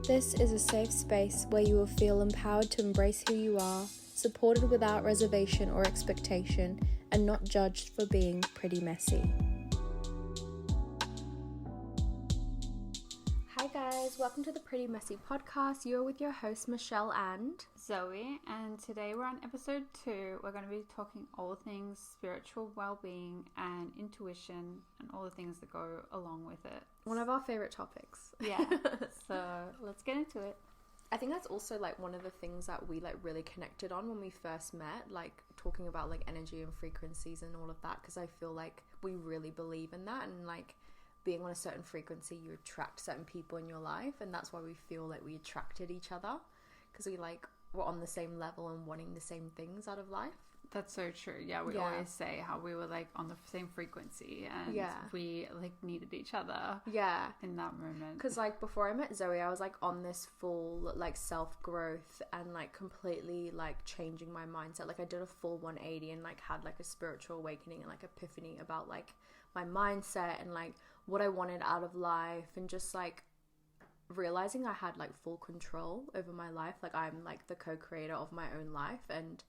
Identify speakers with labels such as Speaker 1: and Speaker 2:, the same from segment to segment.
Speaker 1: This is a safe space where you will feel empowered to embrace who you are, supported without reservation or expectation, and not judged for being pretty messy. Hi guys, welcome to the Pretty Messy podcast. You're with your hosts Michelle and
Speaker 2: Zoe, and today we're on episode 2. We're going to be talking all things spiritual well-being and intuition and all the things that go along with it.
Speaker 1: one of our favorite topics.
Speaker 2: Yeah, so let's get into it.
Speaker 1: I think that's also like one of the things that we like really connected on when we first met, like talking about like energy and frequencies and all of that, because I feel like we really believe in that, and like being on a certain frequency, you attract certain people in your life, and that's why we feel like we attracted each other, because we like were on the same level and wanting the same things out of life.
Speaker 2: That's so true. Yeah, we always say how we were like on the same frequency and we like needed each other.
Speaker 1: Yeah.
Speaker 2: In that moment.
Speaker 1: Because like before I met Zoe, I was like on this full like self-growth and like completely like changing my mindset. Like I did a full 180 and like had like a spiritual awakening and like epiphany about like my mindset and like what I wanted out of life, and just like realizing I had like full control over my life. Like I'm like the co-creator of my own life, and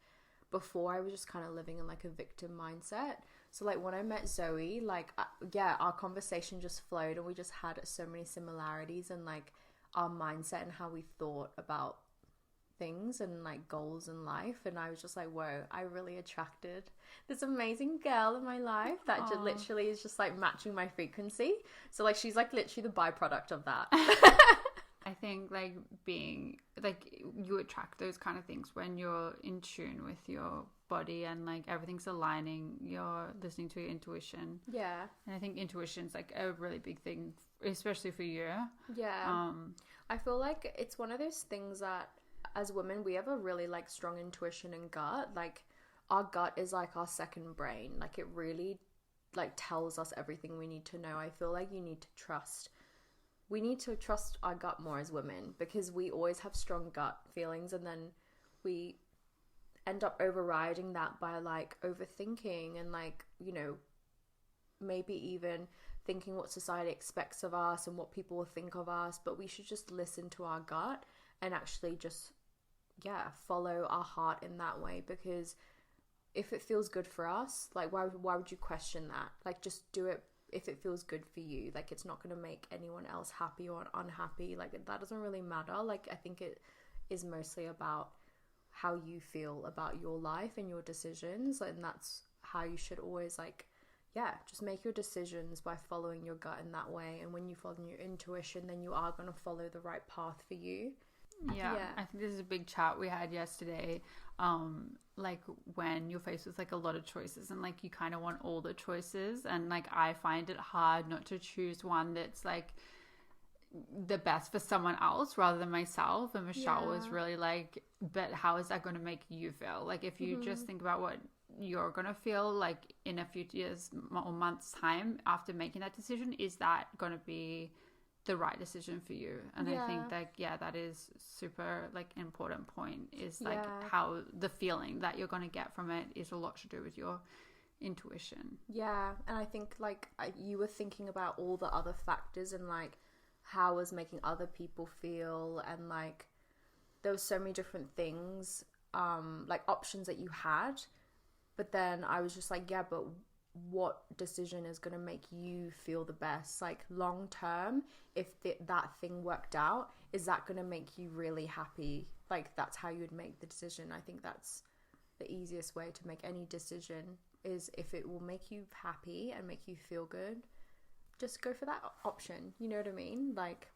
Speaker 1: before I was just kind of living in like a victim mindset. So like when I met Zoe, like our conversation just flowed, and we just had so many similarities in like our mindset and how we thought about things and like goals in life. And I was just like, whoa, I really attracted this amazing girl in my life that just literally is just like matching my frequency. So like she's like literally the byproduct of that.
Speaker 2: I think like being like you attract those kind of things when you're in tune with your body and like everything's aligning, you're listening to your intuition.
Speaker 1: Yeah.
Speaker 2: And I think intuition's like a really big thing, especially for you.
Speaker 1: Yeah. I feel like it's one of those things that as women we have a really like strong intuition and gut. Like our gut is like our second brain. Like it really like tells us everything we need to know. I feel like we need to trust our gut more as women, because we always have strong gut feelings, and then we end up overriding that by like overthinking and like, you know, maybe even thinking what society expects of us and what people will think of us. But we should just listen to our gut and actually just follow our heart in that way, because if it feels good for us, like why would you question that? Like just do it if it feels good for you. Like it's not going to make anyone else happy or unhappy. Like that doesn't really matter. Like I think it is mostly about how you feel about your life and your decisions, and that's how you should always like just make your decisions by following your gut in that way. And when you follow your intuition, then you are going to follow the right path for you.
Speaker 2: Yeah, I think this is a big chat we had yesterday. Like when you're faced with like a lot of choices and like you kind of want all the choices, and like I find it hard not to choose one that's like the best for someone else rather than myself. And Michelle was really like, but how is that going to make you feel? Like if you just think about what you're going to feel like in a few years or months time after making that decision, is that going to be the right decision for you? And I think that that is super like important point, is like how the feeling that you're going to get from it is a lot to do with your intuition.
Speaker 1: And I think like you were thinking about all the other factors and like how was making other people feel, and like there was so many different things like options that you had, but then I was just like but what decision is going to make you feel the best? Like long term, if that thing worked out, is that going to make you really happy? Like that's how you would make the decision. I think that's the easiest way to make any decision, is if it will make you happy and make you feel good, just go for that option. You know what I mean? Like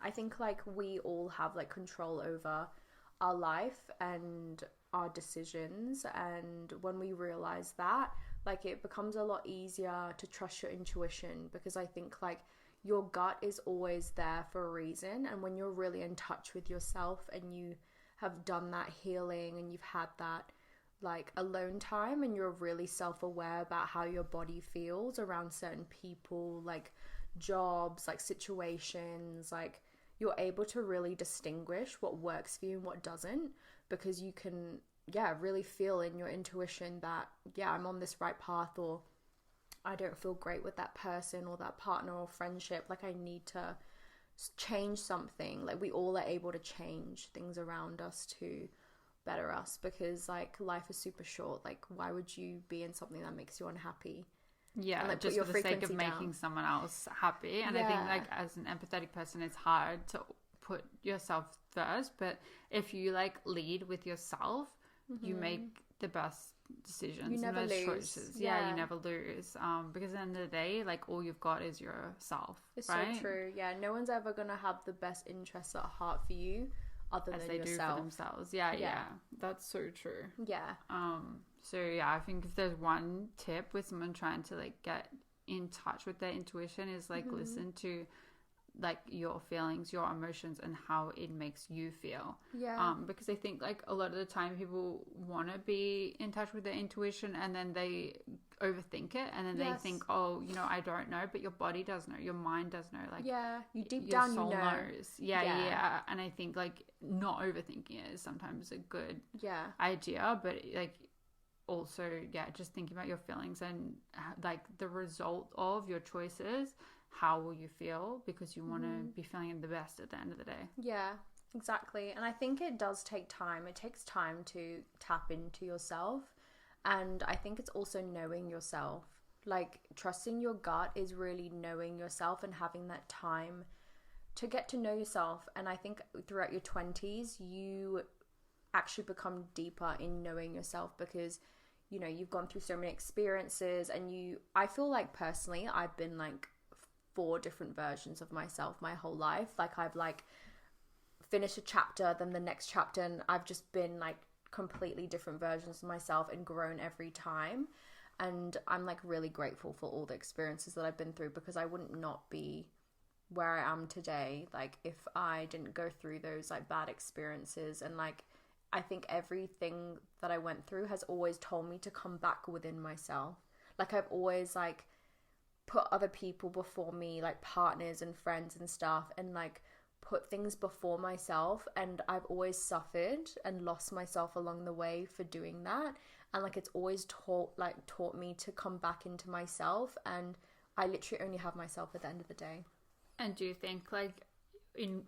Speaker 1: I think like we all have like control over our life and our decisions, and when we realize that, like it becomes a lot easier to trust your intuition, because I think like your gut is always there for a reason. And when you're really in touch with yourself and you have done that healing and you've had that like alone time and you're really self-aware about how your body feels around certain people, like jobs, like situations, like you're able to really distinguish what works for you and what doesn't, because you can really feel in your intuition that I'm on this right path, or I don't feel great with that person or that partner or friendship, like I need to change something. Like we all are able to change things around us to better us, because like life is super short. Like why would you be in something that makes you unhappy?
Speaker 2: Yeah,
Speaker 1: and, like,
Speaker 2: just for the sake of making someone else happy. And I think like as an empathetic person, it's hard to put yourself first, but if you like lead with yourself, you make the best decisions,
Speaker 1: you never
Speaker 2: and best
Speaker 1: lose.
Speaker 2: choices. You never lose, because at the end of the day, like all you've got is yourself.
Speaker 1: It's
Speaker 2: right?
Speaker 1: so true. Yeah, no one's ever gonna have the best interests at heart for you other
Speaker 2: as
Speaker 1: than
Speaker 2: they
Speaker 1: yourself.
Speaker 2: do for themselves. Yeah, that's so true.
Speaker 1: Yeah.
Speaker 2: So yeah, I think if there's one tip with someone trying to like get in touch with their intuition is like listen to like your feelings, your emotions, and how it makes you feel. Because I think like a lot of the time people want to be in touch with their intuition and then they overthink it, and then they think, oh, you know, I don't know, but your body does know, your mind does know, like
Speaker 1: you deep
Speaker 2: your
Speaker 1: down
Speaker 2: soul
Speaker 1: you know.
Speaker 2: knows. And I think like not overthinking it is sometimes a good idea, but like also just thinking about your feelings and like the result of your choices. How will you feel? Because you want to be feeling the best at the end of the day.
Speaker 1: Yeah, exactly. And I think it does take time. It takes time to tap into yourself. And I think it's also knowing yourself. Like, trusting your gut is really knowing yourself and having that time to get to know yourself. And I think throughout your 20s, you actually become deeper in knowing yourself because, you know, you've gone through so many experiences. And I feel like personally, I've been like 4 different versions of myself my whole life. Like I've like finished a chapter, then the next chapter, and I've just been like completely different versions of myself and grown every time. And I'm like really grateful for all the experiences that I've been through, because I wouldn't not be where I am today like if I didn't go through those like bad experiences. And like I think everything that I went through has always told me to come back within myself. Like I've always like put other people before me, like partners and friends and stuff, and like put things before myself, and I've always suffered and lost myself along the way for doing that. And like it's always taught me to come back into myself, and I literally only have myself at the end of the day.
Speaker 2: And do you think like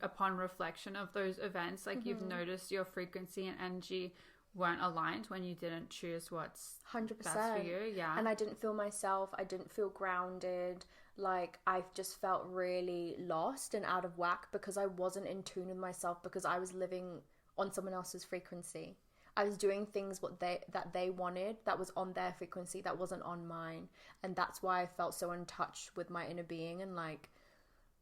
Speaker 2: upon reflection of those events, like you've noticed your frequency and energy weren't aligned when you didn't choose what's
Speaker 1: 100%
Speaker 2: best for you? And
Speaker 1: I didn't feel myself, I didn't feel grounded, like I just felt really lost and out of whack because I wasn't in tune with myself, because I was living on someone else's frequency. I was doing things that they wanted, that was on their frequency, that wasn't on mine. And that's why I felt so in touch with my inner being and like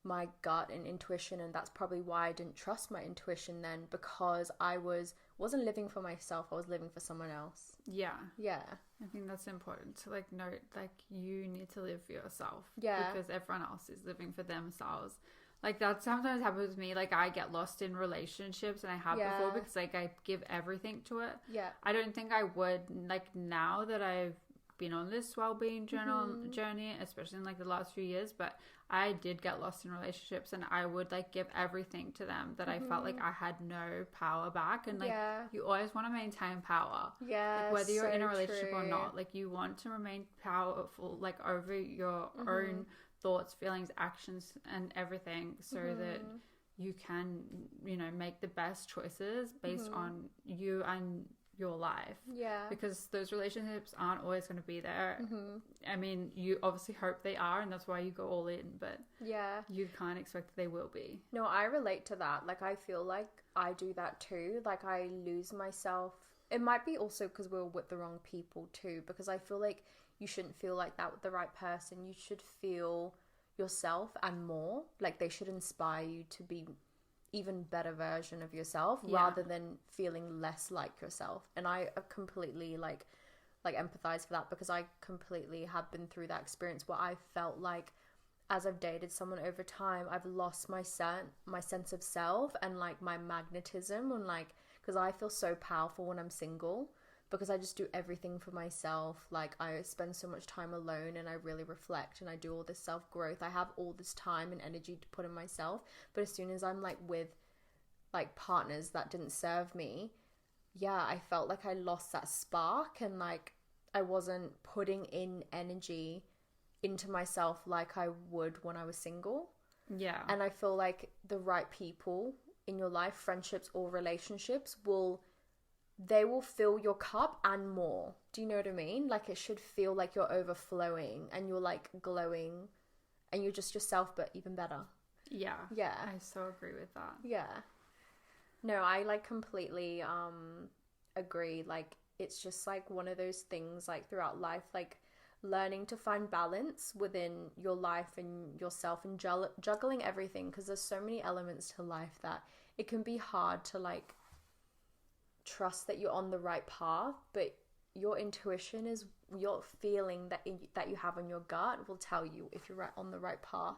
Speaker 1: my gut and intuition. And that's probably why I didn't trust my intuition then, because I wasn't living for myself, I was living for someone else.
Speaker 2: Yeah
Speaker 1: I
Speaker 2: think that's important to like note, like you need to live for yourself, because everyone else is living for themselves. Like that sometimes happens with me. Like I get lost in relationships, and I have before, because like I give everything to it. I don't think I would, like now that I've been on this wellbeing journey, especially in like the last few years, but I did get lost in relationships, and I would like give everything to them that I felt like I had no power back. And like you always want to maintain power, like whether you're in a relationship or not, like you want to remain powerful like over your own thoughts, feelings, actions, and everything, so that you can, you know, make the best choices based on you and your life. Because those relationships aren't always going to be there. I mean, you obviously hope they are, and that's why you go all in, but you can't expect that they will be.
Speaker 1: No, I relate to that. Like I feel like I do that too. Like I lose myself. It might be also because we're with the wrong people too, because I feel like you shouldn't feel like that with the right person. You should feel yourself and more. Like they should inspire you to be even better version of yourself, rather than feeling less like yourself. And I completely like empathize for that, because I completely have been through that experience where I felt like as I've dated someone over time, I've lost my sense of self and like my magnetism, and like, because I feel so powerful when I'm single, because I just do everything for myself. Like I spend so much time alone, and I really reflect, and I do all this self-growth. I have all this time and energy to put in myself. But as soon as I'm like with like partners that didn't serve me, I felt like I lost that spark, and like I wasn't putting in energy into myself like I would when I was single.
Speaker 2: Yeah.
Speaker 1: And I feel like the right people in your life, friendships or relationships, they will fill your cup and more. Do you know what I mean? Like, it should feel like you're overflowing and you're like glowing and you're just yourself, but even better.
Speaker 2: Yeah.
Speaker 1: Yeah.
Speaker 2: I so agree with that.
Speaker 1: Yeah. No, I like completely agree. Like, it's just like one of those things, like throughout life, like learning to find balance within your life and yourself and juggling everything, because there's so many elements to life that it can be hard to like trust that you're on the right path, but your intuition is your feeling that you have in your gut will tell you if you're on the right path.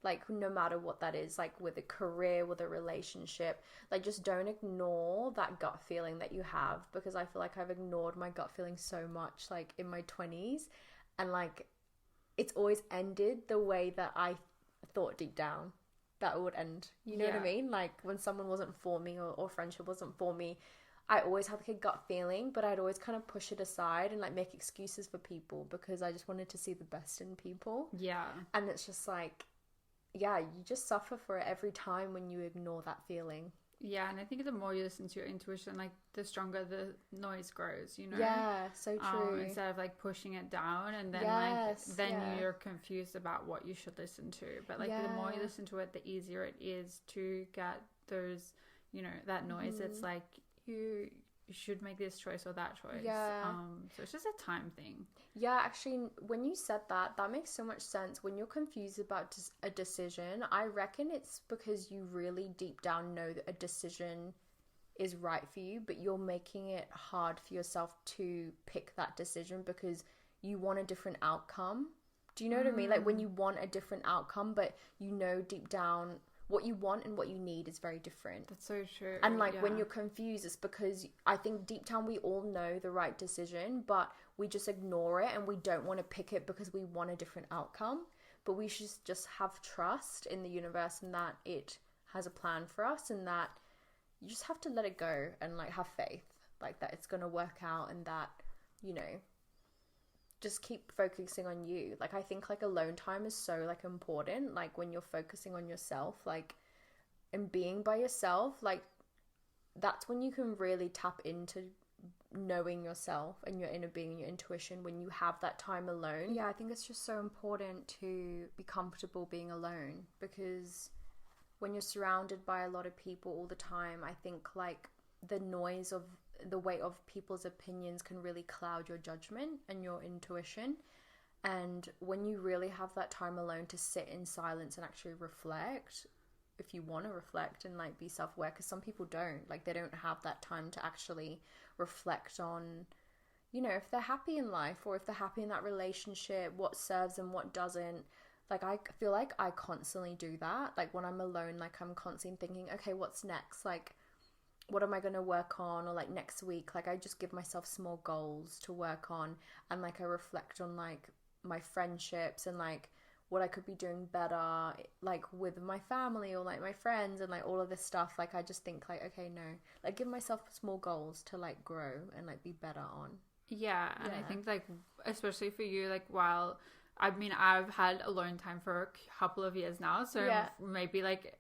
Speaker 1: Like, no matter what that is, like with a career, with a relationship, like just don't ignore that gut feeling that you have, because I feel like I've ignored my gut feeling so much, like in my 20s, and like it's always ended the way that I thought deep down that it would end. You know what I mean? Like when someone wasn't for me or friendship wasn't for me, I always had like a gut feeling, but I'd always kind of push it aside and like make excuses for people because I just wanted to see the best in people.
Speaker 2: Yeah.
Speaker 1: And it's just like, yeah, you just suffer for it every time when you ignore that feeling.
Speaker 2: Yeah, and I think the more you listen to your intuition, like the stronger the noise grows, you know?
Speaker 1: Yeah, so true.
Speaker 2: Instead of like pushing it down and then you're confused about what you should listen to. But like the more you listen to it, the easier it is to get those, you know, that noise. It's like you should make this choice or that choice.
Speaker 1: Yeah.
Speaker 2: So it's just a time thing.
Speaker 1: Yeah, actually, when you said that, that makes so much sense. When you're confused about a decision, I reckon it's because you really deep down know that a decision is right for you, but you're making it hard for yourself to pick that decision because you want a different outcome. Do you know what I mean? Like when you want a different outcome, but you know deep down what you want and what you need is very different.
Speaker 2: That's so true.
Speaker 1: And like when you're confused, it's because I think deep down we all know the right decision, but we just ignore it and we don't want to pick it because we want a different outcome. But we should just have trust in the universe and that it has a plan for us, and that you just have to let it go and like have faith, like that it's going to work out, and that, you know, just keep focusing on you. Like I think like alone time is so like important, like when you're focusing on yourself, like and being by yourself, like that's when you can really tap into knowing yourself and your inner being and your intuition, when you have that time alone. Yeah, I think it's just so important to be comfortable being alone, because when you're surrounded by a lot of people all the time, I think like the noise of the weight of people's opinions can really cloud your judgment and your intuition. And when you really have that time alone to sit in silence and actually reflect, if you want to reflect and like be self-aware, because some people don't, like they don't have that time to actually reflect on, you know, if they're happy in life or if they're happy in that relationship, what serves and what doesn't. Like I feel like I constantly do that. Like when I'm alone, like I'm constantly thinking, okay, what's next? Like what am I going to work on? Or like next week, like I just give myself small goals to work on, and like I reflect on like my friendships and like what I could be doing better, like with my family or like my friends and like all of this stuff. Like I just think like, okay, no, like give myself small goals to like grow and like be better on.
Speaker 2: Yeah, and I think like especially for you, like while I mean I've had alone time for a couple of years now, so maybe like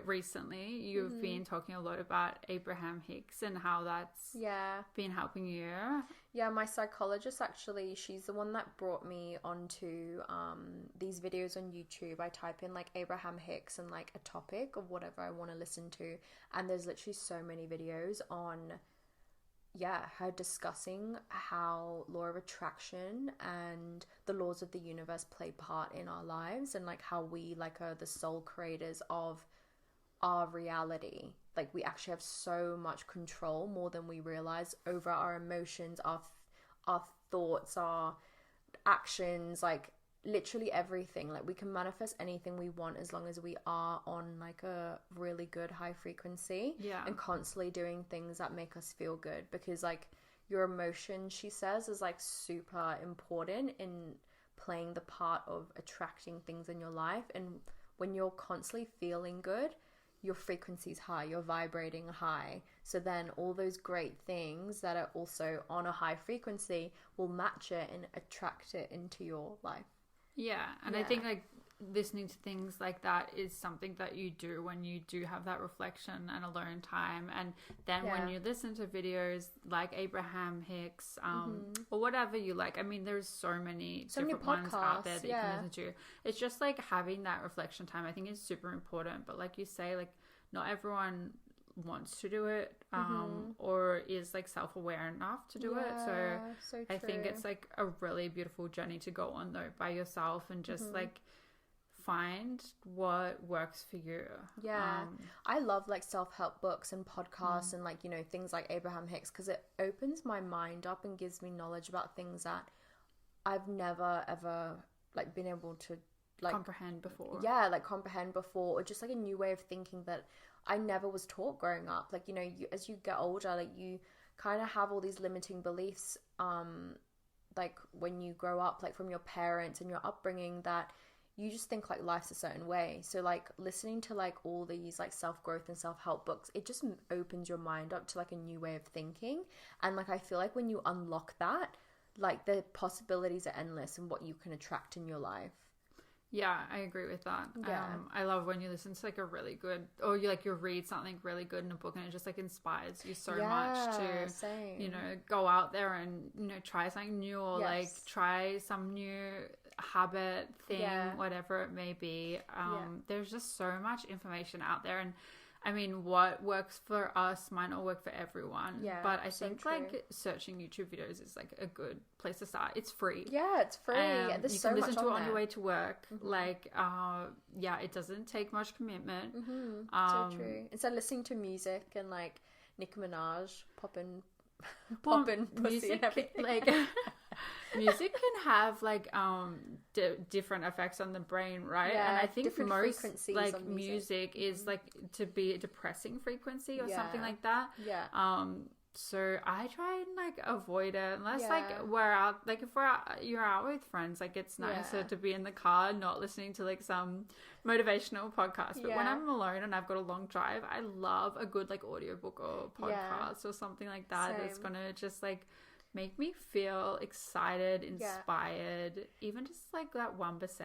Speaker 2: recently you've been talking a lot about Abraham Hicks and how that's been helping you.
Speaker 1: Yeah, my psychologist actually, she's the one that brought me onto these videos on YouTube. I type in like Abraham Hicks and like a topic of whatever I want to listen to, and there's literally so many videos on her discussing how law of attraction and the laws of the universe play part in our lives, and like how we like are the sole creators of our reality. Like we actually have so much control, more than we realize, over our emotions, our thoughts, our actions, like literally everything. Like we can manifest anything we want as long as we are on like a really good high frequency and constantly doing things that make us feel good, because like your emotion, she says, is like super important in playing the part of attracting things in your life. And when you're constantly feeling good, your frequency's high, you're vibrating high. So then all those great things that are also on a high frequency will match it and attract it into your life.
Speaker 2: Yeah, and I think like listening to things like that is something that you do when you do have that reflection and alone time. And then when you listen to videos like Abraham Hicks, or whatever you like, I mean, there's so many different ones out there that you can listen to. It's just like having that reflection time, I think, is super important. But like you say, like, not everyone wants to do it, or is like self-aware enough to do it. So I think it's like a really beautiful journey to go on though, by yourself, and just like find what works for you.
Speaker 1: I love like self-help books and podcasts and like, you know, things like Abraham Hicks, because it opens my mind up and gives me knowledge about things that I've never ever like been able to like
Speaker 2: comprehend before,
Speaker 1: or just like a new way of thinking that I never was taught growing up. Like, you know, as you get older, like you kind of have all these limiting beliefs, like when you grow up, like from your parents and your upbringing, that you just think like life's a certain way. So like listening to like all these like self-growth and self-help books, it just opens your mind up to like a new way of thinking. And like I feel like when you unlock that, like the possibilities are endless and what you can attract in your life.
Speaker 2: Yeah, I agree with that. I love when you listen to like a really good, or you read something really good in a book, and it just like inspires you so much to, you know, go out there and, you know, try something new, or like try some new habit thing, whatever it may be. There's just so much information out there, and I mean, what works for us might not work for everyone. Yeah, but I think like searching YouTube videos is like a good place to start. It's free.
Speaker 1: Yeah, it's free. There's
Speaker 2: you
Speaker 1: so
Speaker 2: can listen
Speaker 1: much
Speaker 2: to it
Speaker 1: on
Speaker 2: on your way to work. Like, it doesn't take much commitment.
Speaker 1: So true. Instead of listening to music and like Nicki Minaj popping pussy and everything.
Speaker 2: Like, music can have like different effects on the brain, right? And I think most like music is like to be a depressing frequency or something like that. So I try and like avoid it unless like we're out, like if you're out with friends, like it's nicer to be in the car not listening to like some motivational podcast. But when I'm alone and I've got a long drive, I love a good like audiobook or podcast or something like that. That's gonna just like make me feel excited, inspired, even just like that 1%.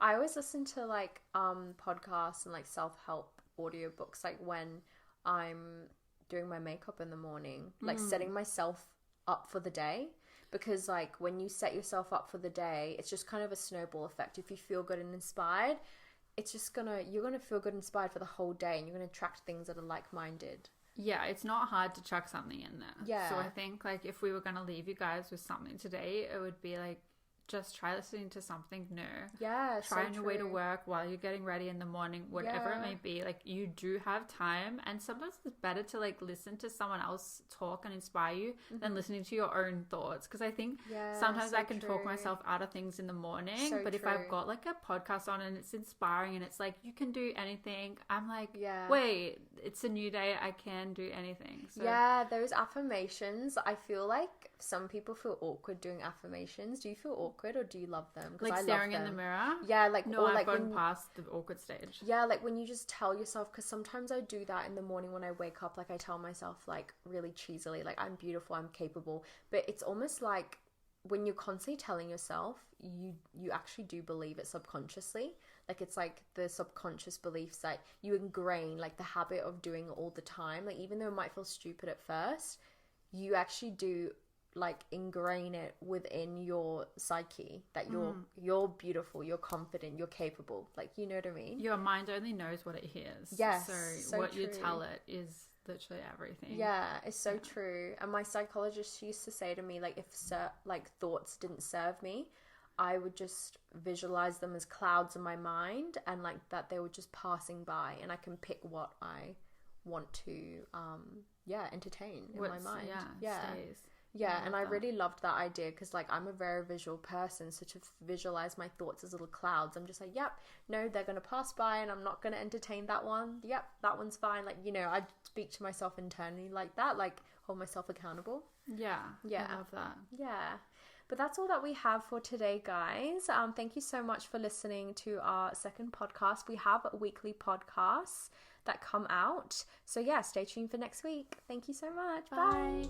Speaker 1: I always listen to like podcasts and like self-help audiobooks like when I'm doing my makeup in the morning, like setting myself up for the day, because like when you set yourself up for the day, it's just kind of a snowball effect. If you feel good and inspired, it's just you're gonna feel good and inspired for the whole day, and you're gonna attract things that are like-minded.
Speaker 2: Yeah, it's not hard to chuck something in there. Yeah. So I think like if we were going to leave you guys with something today, it would be like, just try listening to something new. Yeah, try on your way to work, while you're getting ready in the morning, whatever it may be. Like, you do have time, and sometimes it's better to like listen to someone else talk and inspire you than listening to your own thoughts. Because I think sometimes I can talk myself out of things in the morning, but if I've got like a podcast on and it's inspiring and it's like, you can do anything, I'm like, wait, it's a new day, I can do anything. So
Speaker 1: those affirmations, I feel like some people feel awkward doing affirmations. Do you feel awkward, or do you love them?
Speaker 2: Like staring in the mirror?
Speaker 1: Yeah, like,
Speaker 2: no, I've gone past the awkward stage.
Speaker 1: Yeah, like when you just tell yourself, because sometimes I do that in the morning when I wake up. Like, I tell myself like really cheesily, like, I'm beautiful, I'm capable. But it's almost like when you're constantly telling yourself, you actually do believe it subconsciously. Like, it's like the subconscious beliefs that you ingrain, like the habit of doing it all the time. Like, even though it might feel stupid at first, you actually do like ingrain it within your psyche that you're beautiful, you're confident, you're capable. Like, you know what I mean?
Speaker 2: Your mind only knows what it hears.
Speaker 1: Yes,
Speaker 2: so what true. You tell it is literally everything.
Speaker 1: Yeah, it's so true. And my psychologist used to say to me, like, if like thoughts didn't serve me, I would just visualize them as clouds in my mind, and like that they were just passing by, and I can pick what I want to entertain in my mind. Stays. Yeah, and I really loved that idea, because like I'm a very visual person, so to visualize my thoughts as little clouds, I'm just like, yep, no, they're going to pass by and I'm not going to entertain that one. Yep, that one's fine. Like, you know, I speak to myself internally like that, like hold myself accountable. Yeah. I love that. Yeah. But that's all that we have for today, guys. Thank you so much for listening to our second podcast. We have weekly podcasts that come out. So yeah, stay tuned for next week. Thank you so much. Bye.